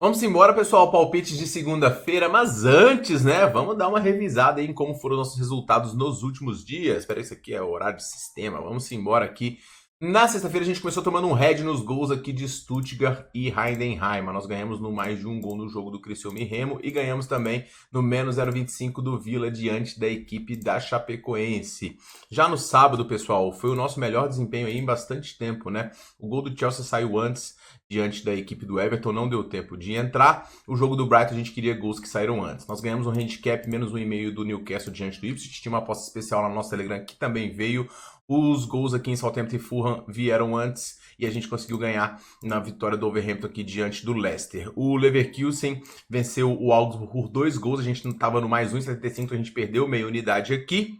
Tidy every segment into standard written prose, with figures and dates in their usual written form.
Vamos embora, pessoal, palpites de segunda-feira, mas antes, né, vamos dar uma revisada em como foram nossos resultados nos últimos dias. Espera, isso aqui é o horário de sistema, vamos embora aqui. Na sexta-feira a gente começou tomando um head nos gols aqui de Stuttgart e Heidenheim. Nós ganhamos no mais de um gol no jogo do Criciúma e Remo e ganhamos também no menos 0,25 do Vila diante da equipe da Chapecoense. Já no sábado, pessoal, foi o nosso melhor desempenho aí em bastante tempo, né? O gol do Chelsea saiu antes diante da equipe do Everton, não deu tempo de entrar. O jogo do Brighton a gente queria gols que saíram antes. Nós ganhamos um handicap menos 1,5 do Newcastle diante do Ipswich. Tinha uma aposta especial na nossa Telegram que também veio. Os gols aqui em Southampton e Fulham vieram antes e a gente conseguiu ganhar na vitória do Wolverhampton aqui diante do Leicester. O Leverkusen venceu o Augsburg por 2 gols, a gente não estava no mais 1,75, a gente perdeu meia unidade aqui.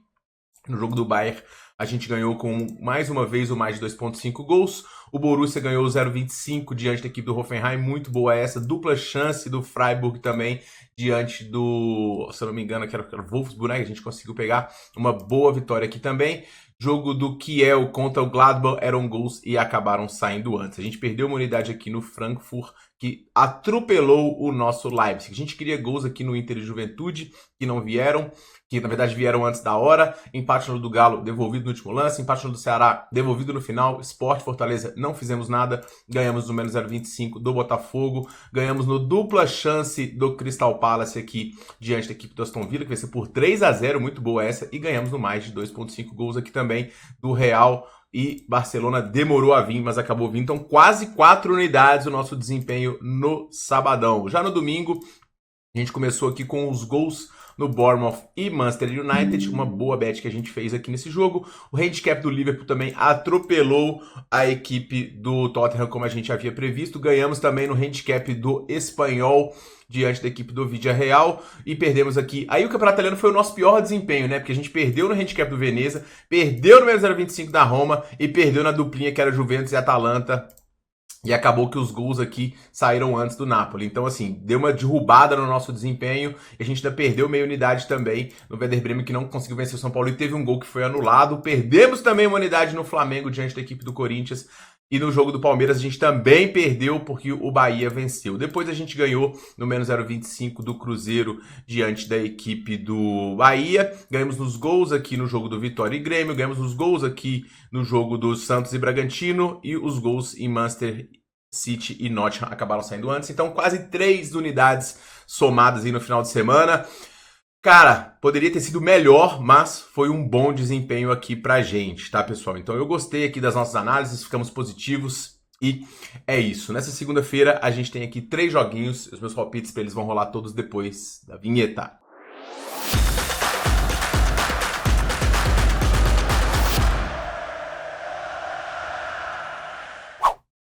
No jogo do Bayern, a gente ganhou com, mais uma vez, o mais de 2,5 gols. O Borussia ganhou 0,25 diante da equipe do Hoffenheim. Muito boa essa. Dupla chance do Freiburg também diante do, se eu não me engano, que era o Wolfsburg, né? A gente conseguiu pegar uma boa vitória aqui também. Jogo do Kiel contra o Gladbach eram gols e acabaram saindo antes. A gente perdeu uma unidade aqui no Frankfurt, que atropelou o nosso Leipzig. A gente queria gols aqui no Inter e Juventude, que não vieram, que na verdade vieram antes da hora. Empate no do Galo, devolvido no último lance. Empate no do Ceará, devolvido no final. Sport, Fortaleza, não fizemos nada. Ganhamos no menos 0,25 do Botafogo. Ganhamos no dupla chance do Crystal Palace aqui, diante da equipe do Aston Villa, que vai ser por 3-0, muito boa essa. E ganhamos no mais de 2,5 gols aqui também do Real. E Barcelona demorou a vir, mas acabou vindo. Então, quase 4 unidades o nosso desempenho no sabadão. Já no domingo, a gente começou aqui com os gols no Bournemouth e Manchester United, uma boa bet que a gente fez aqui nesse jogo. O handicap do Liverpool também atropelou a equipe do Tottenham, como a gente havia previsto. Ganhamos também no handicap do Espanhol diante da equipe do Villarreal e perdemos aqui. Aí o campeonato italiano foi o nosso pior desempenho, né? Porque a gente perdeu no handicap do Veneza, perdeu no menos 0,25 da Roma e perdeu na duplinha que era Juventus e Atalanta. E acabou que os gols aqui saíram antes do Napoli. Então, assim, deu uma derrubada no nosso desempenho. E a gente ainda perdeu meia unidade também no Werder Bremen, que não conseguiu vencer o São Paulo e teve um gol que foi anulado. Perdemos também uma unidade no Flamengo diante da equipe do Corinthians. E no jogo do Palmeiras a gente também perdeu porque o Bahia venceu. Depois a gente ganhou no menos 0,25 do Cruzeiro diante da equipe do Bahia. Ganhamos nos gols aqui no jogo do Vitória e Grêmio. Ganhamos nos gols aqui no jogo do Santos e Bragantino. E os gols em Manchester City e Nottingham acabaram saindo antes. Então quase 3 unidades somadas aí no final de semana. Cara, poderia ter sido melhor, mas foi um bom desempenho aqui pra gente, tá, pessoal? Então eu gostei aqui das nossas análises, ficamos positivos e é isso. Nessa segunda-feira a gente tem aqui 3 joguinhos, os meus palpites pra eles vão rolar todos depois da vinheta.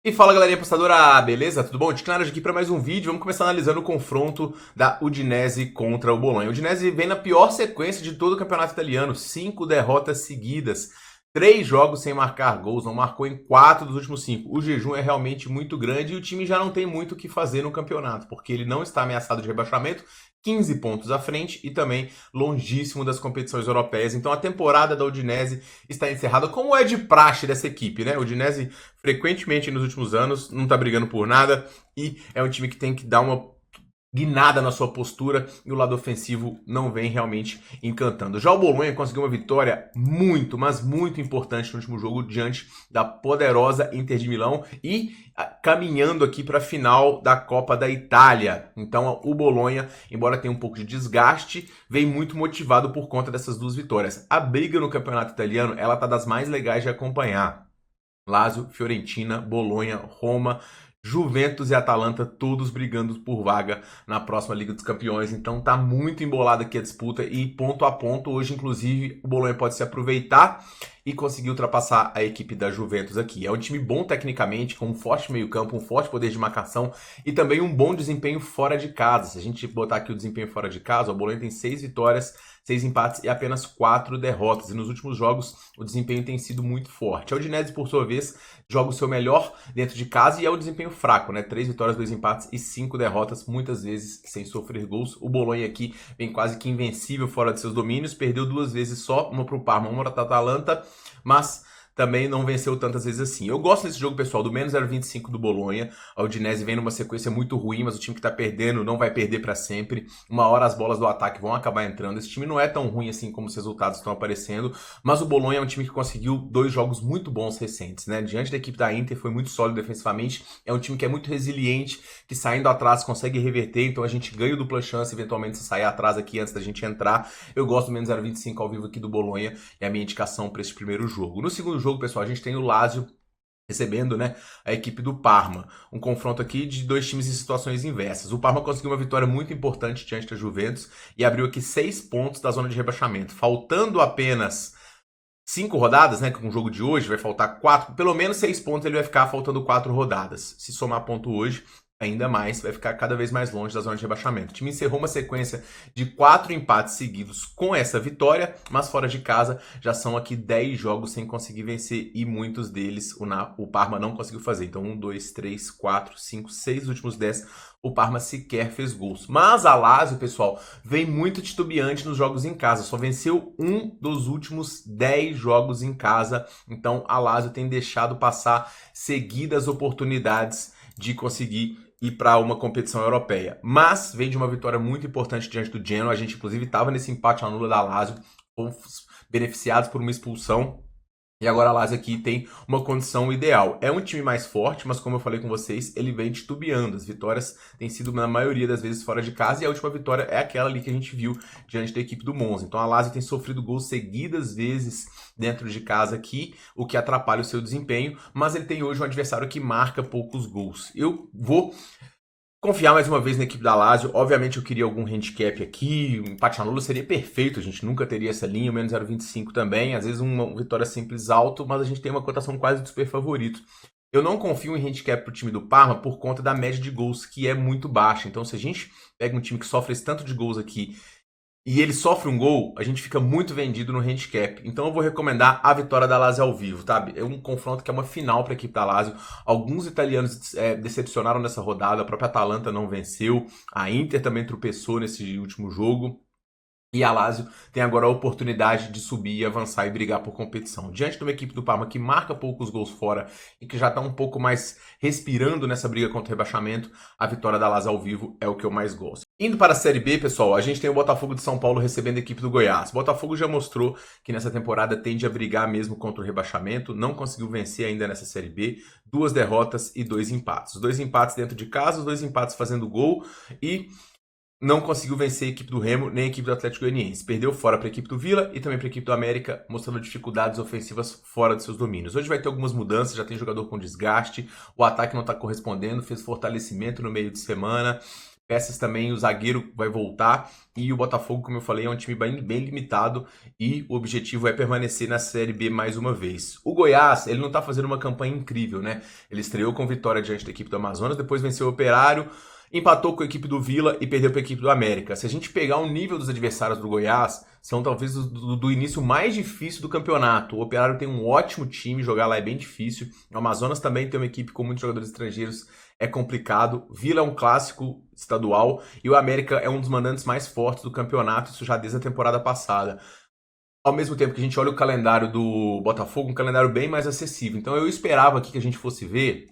E fala, galerinha apostadora, beleza? Tudo bom? Ticnaras aqui para mais um vídeo. Vamos começar analisando o confronto da Udinese contra o Bolonha. O Udinese vem na pior sequência de todo o campeonato italiano, 5 derrotas seguidas, 3 jogos sem marcar gols, não marcou em 4 dos últimos 5. O jejum é realmente muito grande e o time já não tem muito o que fazer no campeonato, porque ele não está ameaçado de rebaixamento, 15 pontos à frente e também longíssimo das competições europeias. Então a temporada da Udinese está encerrada, como é de praxe dessa equipe, né? O Udinese frequentemente nos últimos anos não está brigando por nada e é um time que tem que dar uma guinada na sua postura e o lado ofensivo não vem realmente encantando. Já o Bolonha conseguiu uma vitória muito, mas muito importante no último jogo diante da poderosa Inter de Milão e caminhando aqui para a final da Copa da Itália. Então o Bolonha, embora tenha um pouco de desgaste, vem muito motivado por conta dessas 2 vitórias. A briga no campeonato italiano, ela tá das mais legais de acompanhar. Lazio, Fiorentina, Bolonha, Roma, Juventus e Atalanta, todos brigando por vaga na próxima Liga dos Campeões. Então tá muito embolada aqui a disputa e ponto a ponto. Hoje, inclusive, o Bolonha pode se aproveitar e conseguir ultrapassar a equipe da Juventus aqui. É um time bom tecnicamente, com um forte meio-campo, um forte poder de marcação e também um bom desempenho fora de casa. Se a gente botar aqui o desempenho fora de casa, o Bolonha tem 6 vitórias, 6 empates e apenas 4 derrotas. E nos últimos jogos o desempenho tem sido muito forte. A Udinese, por sua vez, joga o seu melhor dentro de casa e é um desempenho fraco, né? 3 vitórias, 2 empates e 5 derrotas, muitas vezes sem sofrer gols. O Bolonha aqui vem quase que invencível fora de seus domínios, perdeu 2 vezes só, uma para o Parma, uma para a Atalanta, mas também não venceu tantas vezes assim. Eu gosto desse jogo, pessoal, do menos 0,25 do Bolonha. A Udinese vem numa sequência muito ruim, mas o time que tá perdendo não vai perder para sempre. Uma hora as bolas do ataque vão acabar entrando. Esse time não é tão ruim assim como os resultados estão aparecendo, mas o Bolonha é um time que conseguiu 2 jogos muito bons recentes, né? Diante da equipe da Inter, foi muito sólido defensivamente. É um time que é muito resiliente, que saindo atrás consegue reverter, então a gente ganha dupla chance eventualmente se sair atrás aqui antes da gente entrar. Eu gosto do menos 0,25 ao vivo aqui do Bolonha, é a minha indicação para esse primeiro jogo. No segundo jogo, pessoal, a gente tem o Lazio recebendo, né, a equipe do Parma. Um confronto aqui de 2 times em situações inversas. O Parma conseguiu uma vitória muito importante diante da Juventus e abriu aqui 6 pontos da zona de rebaixamento. Faltando apenas 5 rodadas, né, com o jogo de hoje, vai faltar 4, pelo menos 6 pontos ele vai ficar faltando 4 rodadas. Se somar ponto hoje, ainda mais, vai ficar cada vez mais longe da zona de rebaixamento. O time encerrou uma sequência de 4 empates seguidos com essa vitória, mas fora de casa já são aqui 10 jogos sem conseguir vencer e muitos deles o Parma não conseguiu fazer. Então 1, 2, 3, 4, 5, 6 dos últimos 10 o Parma sequer fez gols. Mas a Lazio, pessoal, vem muito titubeante nos jogos em casa. Só venceu 1 dos últimos 10 jogos em casa. Então a Lazio tem deixado passar seguidas oportunidades de conseguir ir para uma competição europeia. Mas vem de uma vitória muito importante diante do Genoa. A gente, inclusive, estava nesse empate à nula da Lazio, fomos beneficiados por uma expulsão. E agora a Lazio aqui tem uma condição ideal. É um time mais forte, mas como eu falei com vocês, ele vem titubeando. As vitórias têm sido, na maioria das vezes, fora de casa. E a última vitória é aquela ali que a gente viu diante da equipe do Monza. Então a Lazio tem sofrido gols seguidas vezes dentro de casa aqui, o que atrapalha o seu desempenho. Mas ele tem hoje um adversário que marca poucos gols. Eu vou confiar mais uma vez na equipe da Lazio. Obviamente eu queria algum handicap aqui, um empate anula seria perfeito, a gente nunca teria essa linha, o menos 0,25 também, às vezes uma vitória simples alto, mas a gente tem uma cotação quase de super favorito. Eu não confio em handicap pro time do Parma por conta da média de gols, que é muito baixa. Então se a gente pega um time que sofre esse tanto de gols aqui e ele sofre um gol, a gente fica muito vendido no handicap. Então eu vou recomendar a vitória da Lazio ao vivo, tá? É um confronto que é uma final para a equipe da Lazio. Alguns italianos decepcionaram nessa rodada, a própria Atalanta não venceu, a Inter também tropeçou nesse último jogo. E a Lazio tem agora a oportunidade de subir, avançar e brigar por competição. Diante de uma equipe do Parma que marca poucos gols fora e que já está um pouco mais respirando nessa briga contra o rebaixamento, a vitória da Lazio ao vivo é o que eu mais gosto. Indo para a Série B, pessoal, a gente tem o Botafogo de São Paulo recebendo a equipe do Goiás. O Botafogo já mostrou que nessa temporada tende a brigar mesmo contra o rebaixamento, não conseguiu vencer ainda nessa Série B, 2 derrotas e 2 empates. 2 empates dentro de casa, os 2 empates fazendo gol e não conseguiu vencer a equipe do Remo nem a equipe do Atlético Goianiense. Perdeu fora para a equipe do Vila e também para a equipe do América, mostrando dificuldades ofensivas fora de seus domínios. Hoje vai ter algumas mudanças, já tem jogador com desgaste, o ataque não está correspondendo, fez fortalecimento no meio de semana, peças também, o zagueiro vai voltar e o Botafogo, como eu falei, é um time bem limitado e o objetivo é permanecer na Série B mais uma vez. O Goiás, ele não está fazendo uma campanha incrível, né? Ele estreou com vitória diante da equipe do Amazonas, depois venceu o Operário, empatou com a equipe do Vila e perdeu para a equipe do América. Se a gente pegar o nível dos adversários do Goiás, são talvez do início mais difícil do campeonato. O Operário tem um ótimo time, jogar lá é bem difícil. O Amazonas também tem uma equipe com muitos jogadores estrangeiros, é complicado. Vila é um clássico estadual e o América é um dos mandantes mais fortes do campeonato, isso já desde a temporada passada. Ao mesmo tempo que a gente olha o calendário do Botafogo, um calendário bem mais acessível. Então eu esperava aqui que a gente fosse ver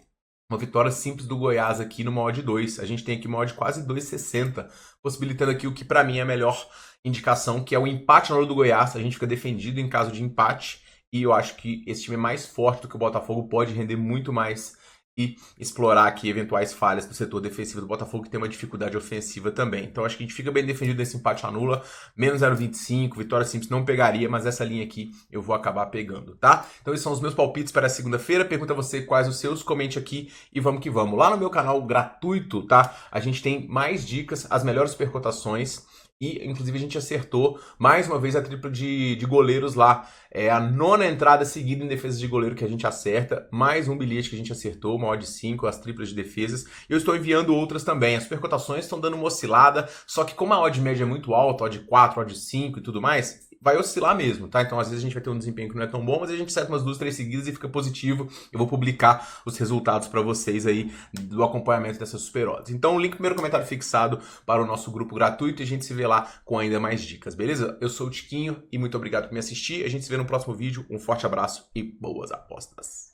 uma vitória simples do Goiás aqui no odd 2. A gente tem aqui uma odd quase 2,60, possibilitando aqui o que para mim é a melhor indicação, que é o empate na hora do Goiás. A gente fica defendido em caso de empate e eu acho que esse time é mais forte do que o Botafogo, pode render muito mais e explorar aqui eventuais falhas do setor defensivo do Botafogo, que tem uma dificuldade ofensiva também. Então acho que a gente fica bem defendido nesse empate anula, menos 0,25, vitória simples não pegaria, mas essa linha aqui eu vou acabar pegando, tá? Então esses são os meus palpites para a segunda-feira, pergunta a você quais os seus, comente aqui e vamos que vamos. Lá no meu canal gratuito, tá? A gente tem mais dicas, as melhores supercotações, e inclusive a gente acertou mais uma vez a tripla de goleiros lá. É a 9ª entrada seguida em defesa de goleiro que a gente acerta, mais um bilhete que a gente acertou, uma odd 5, as triplas de defesas. Eu estou enviando outras também. As supercotações estão dando uma oscilada, só que como a odd média é muito alta, odd 4, odd 5 e tudo mais, vai oscilar mesmo, tá? Então às vezes a gente vai ter um desempenho que não é tão bom, mas a gente acerta umas 2, 3 seguidas e fica positivo. Eu vou publicar os resultados para vocês aí do acompanhamento dessas super odds. Então o link no primeiro comentário fixado para o nosso grupo gratuito e a gente se vê lá com ainda mais dicas, beleza? Eu sou o Tiquinho e muito obrigado por me assistir. A gente se vê no próximo vídeo. Um forte abraço e boas apostas!